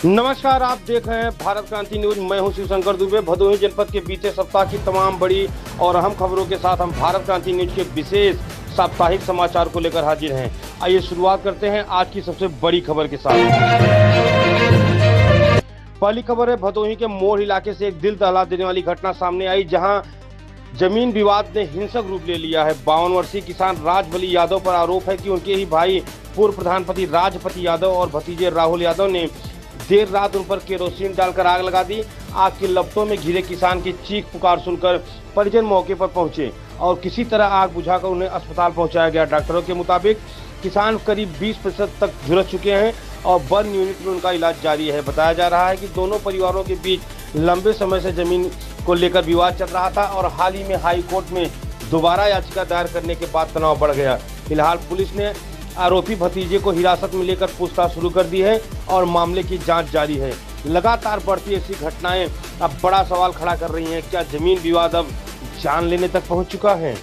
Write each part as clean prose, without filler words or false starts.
नमस्कार, आप देख रहे हैं भारत क्रांति न्यूज। मैं हूं शिवशंकर दुबे। भदोही जनपद के बीते सप्ताह की तमाम बड़ी और अहम खबरों के साथ हम भारत क्रांति न्यूज के विशेष साप्ताहिक समाचार को लेकर हाजिर हैं। आइए शुरुआत करते हैं आज की सबसे बड़ी खबर के साथ। पहली खबर है, भदोही के मोड़ इलाके से एक दिल दहला देने वाली घटना सामने आई, जहां जमीन विवाद ने हिंसक रूप ले लिया है। 52 वर्षीय किसान राजबली यादव पर आरोप है कि उनके ही भाई पूर्व प्रधानपति राजपति यादव और भतीजे राहुल यादव ने देर रात उन पर केरोसिन डालकर आग लगा दी। आग की लपटों में घिरे किसान की चीख पुकार सुनकर परिजन मौके पर पहुंचे और किसी तरह आग बुझाकर उन्हें अस्पताल पहुंचाया गया। डॉक्टरों के मुताबिक किसान करीब 20% तक झुलस चुके हैं और बर्न यूनिट में उनका इलाज जारी है। बताया जा रहा है कि दोनों परिवारों के बीच लंबे समय से जमीन को लेकर विवाद चल रहा था और हाल ही में हाई कोर्ट में दोबारा याचिका दायर करने के बाद तनाव बढ़ गया। फिलहाल पुलिस ने आरोपी भतीजे को हिरासत में लेकर पूछताछ शुरू कर दी है और मामले की जांच जारी है। लगातार बढ़ती ऐसी घटनाएं अब बड़ा सवाल खड़ा कर रही हैं। क्या जमीन विवाद अब जान लेने तक पहुंच चुका है?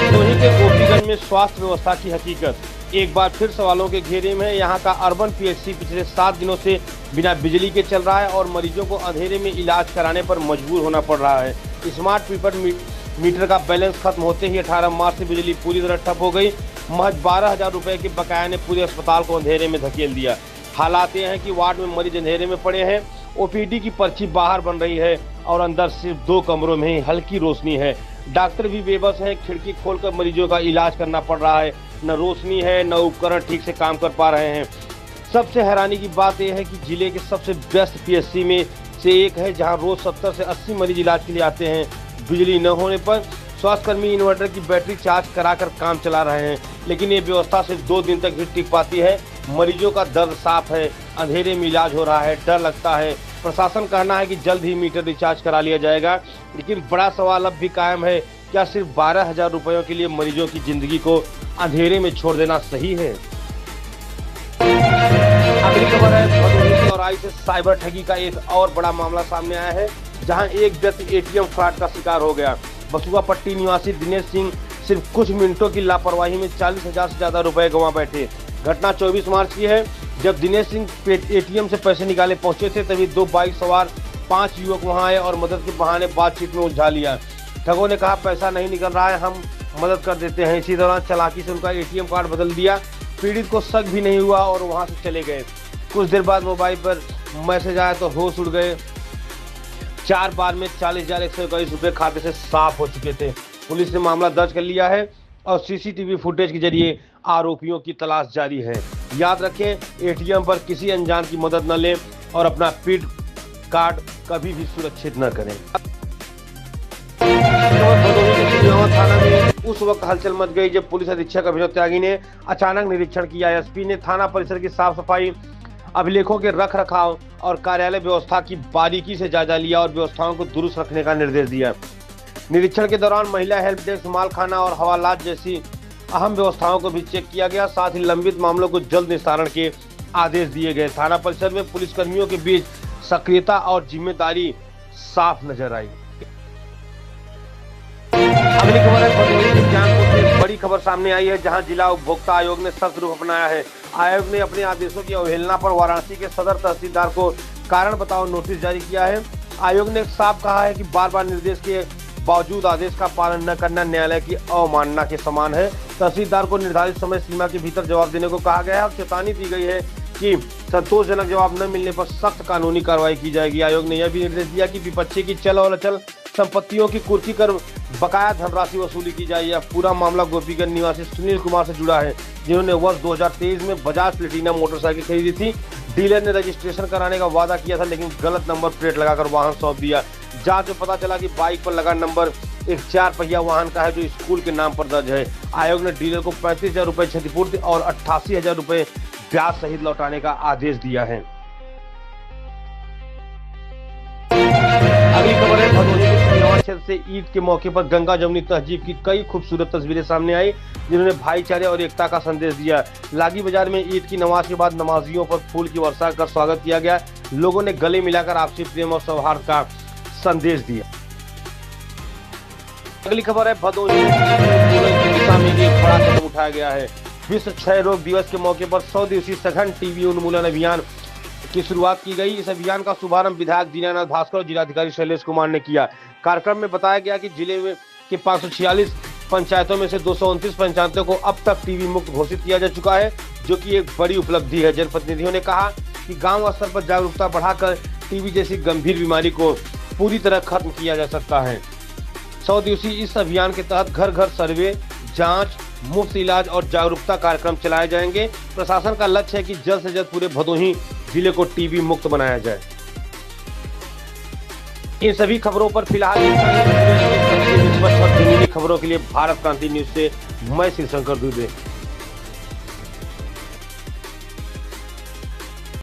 भदोही के गोपीगंज में स्वास्थ्य व्यवस्था की हकीकत एक बार फिर सवालों के घेरे में है। यहाँ का अर्बन पीएचसी पिछले 7 दिनों से बिना बिजली के चल रहा है और मरीजों को अंधेरे में इलाज कराने पर मजबूर होना पड़ रहा है। स्मार्ट प्रीपेड मीटर का बैलेंस खत्म होते ही 18 मार्च से बिजली पूरी तरह ठप हो गई। महज 12,000 रुपए के बकाया ने पूरे अस्पताल को अंधेरे में धकेल दिया। हालात ये हैं कि वार्ड में मरीज अंधेरे में पड़े हैं। ओपीडी की पर्ची बाहर बन रही है और अंदर सिर्फ 2 कमरों में ही हल्की रोशनी है। डॉक्टर भी बेबस हैं। खिड़की खोलकर मरीजों का इलाज करना पड़ रहा है। न रोशनी है, न उपकरण ठीक से काम कर पा रहे हैं। सबसे हैरानी की बात यह है कि जिले के सबसे बेस्ट पीएचसी में से एक है, जहां रोज 70 से 80 मरीज इलाज के लिए आते हैं। बिजली न होने पर स्वास्थ्यकर्मी इन्वर्टर की बैटरी चार्ज कराकर काम चला रहे हैं, लेकिन ये व्यवस्था सिर्फ 2 दिन तक ही टिक पाती है। मरीजों का दर्द साफ है, अंधेरे में इलाज हो रहा है, डर लगता है। प्रशासन कहना है कि जल्द ही मीटर रिचार्ज करा लिया जाएगा, लेकिन बड़ा सवाल अब भी कायम है, क्या सिर्फ 12,000 रुपयों के लिए मरीजों की जिंदगी को अंधेरे में छोड़ देना सही है? अगली खबर है, भदोही और आई से साइबर ठगी का एक और बड़ा मामला सामने आया है, जहां एक व्यक्ति एटीएम फ्रॉड का शिकार हो गया। बसुआ पट्टी निवासी दिनेश सिंह सिर्फ कुछ मिनटों की लापरवाही में 40,000 से ज्यादा रुपए गंवा बैठे। घटना 24 मार्च की है, जब दिनेश सिंह एटीएम से पैसे निकाले पहुंचे थे, तभी 2 बाइक सवार 5 युवक वहां आए और मदद के बहाने बातचीत में उलझा लिया। ठगों ने कहा, पैसा नहीं निकल रहा है, हम मदद कर देते हैं। इसी दौरान चालाकी से उनका एटीएम कार्ड बदल दिया। पीड़ित को शक भी नहीं हुआ और वहां से चले गए। कुछ देर बाद मोबाइल पर मैसेज आया तो होश उड़ गए। 4 बार में 40,121 रुपए खाते से साफ हो चुके थे। पुलिस ने मामला दर्ज कर लिया है और सीसीटीवी फुटेज के जरिए आरोपियों की तलाश जारी है। याद रखें, एटीएम पर किसी अनजान की मदद न लें और अपना पिन कार्ड कभी भी सुरक्षित न करें। थाना में उस वक्त हलचल मच गई जब पुलिस अधीक्षक अभिनव त्यागी ने अचानक निरीक्षण किया। एसपी ने थाना परिसर की साफ सफाई, अभिलेखों के रख रखाव और कार्यालय व्यवस्था की बारीकी से जायजा लिया और व्यवस्थाओं को दुरुस्त रखने का निर्देश दिया। निरीक्षण के दौरान महिला हेल्प डेस्क, मालखाना और हवालात जैसी अहम व्यवस्थाओं को भी चेक किया गया। साथ ही लंबित मामलों को जल्द निस्तारण के आदेश दिए गए। थाना परिसर में पुलिसकर्मियों के बीच सक्रियता और जिम्मेदारी साफ नजर आई। अगली खबर है, भदोही के ज्ञानपुर से बड़ी खबर सामने आई है, जहां जिला उपभोक्ता आयोग ने सख्त रुख अपनाया है। आयोग ने अपने आदेशों की अवहेलना पर वाराणसी के सदर तहसीलदार को कारण बताओ नोटिस जारी किया है। आयोग ने साफ कहा है कि बार-बार निर्देश के बावजूद आदेश का पालन न करना न्यायालय की अवमानना के समान है। तहसीलदार को निर्धारित समय सीमा के भीतर जवाब देने को कहा गया है और चेतावनी दी गई है कि संतोषजनक जवाब न मिलने पर सख्त कानूनी कार्रवाई की जाएगी। आयोग ने यह भी निर्देश दिया कि विपक्षी की चल और अचल संपत्तियों की कुर्की कर बकाया धनराशि वसूली की जाए। यह पूरा मामला गोपीगंज निवासी सुनील कुमार से जुड़ा है, जिन्होंने वर्ष 2023 में बजाज प्लेटिना मोटरसाइकिल खरीदी थी। डीलर ने रजिस्ट्रेशन कराने का वादा किया था, लेकिन गलत नंबर प्लेट लगाकर वाहन सौंप दिया। जांच में पता चला कि बाइक पर लगा नंबर एक 4 पहिया वाहन का है, जो स्कूल के नाम पर दर्ज है। आयोग ने डीलर को 35,000 रुपए क्षतिपूर्ति और 88,000 रुपए ब्याज सहित लौटाने का आदेश दिया है। अगली खबर है, भदोही के क्षेत्र से ईद के मौके पर गंगा जमुनी तहजीब की कई खूबसूरत तस्वीरें सामने आई, जिन्होंने भाईचारे और एकता का संदेश दिया। लागी बाजार में ईद की नमाज के बाद नमाजियों पर फूल की वर्षा कर स्वागत किया गया। लोगों ने गले मिलाकर आपसी प्रेम और सौहार्द का संदेश दिया। अगली खबर है, भदोही की दिशा में एक बड़ा कदम उठाया गया है। विश्व क्षय रोग दिवस के मौके पर 100 दिवसीय सघन टीबी उन्मूलन अभियान की शुरुआत की गई। इस अभियान का शुभारंभ विधायक दीनानाथ भास्कर और जिलाधिकारी शैलेश कुमार ने किया। कार्यक्रम में बताया गया कि जिले में के 546 पंचायतों में से 229 पंचायतों को अब तक टीबी मुक्त घोषित किया जा चुका है, जो कि एक बड़ी उपलब्धि है। जनप्रतिनिधियों ने कहा कि गांव स्तर पर जागरूकता बढ़ाकर टीबी जैसी गंभीर बीमारी को पूरी तरह खत्म किया जा सकता है। 100 दिवसीय इस अभियान के तहत घर घर सर्वे, जांच, मुफ्त इलाज और जागरूकता कार्यक्रम चलाए जाएंगे। प्रशासन का लक्ष्य है कि जल्द से जल्द पूरे भदोही जिले को टीबी मुक्त बनाया जाए। इन सभी खबरों पर फिलहाल और जमीनी खबरों के लिए भारत क्रांति न्यूज से मैं शिवशंकर दुबे।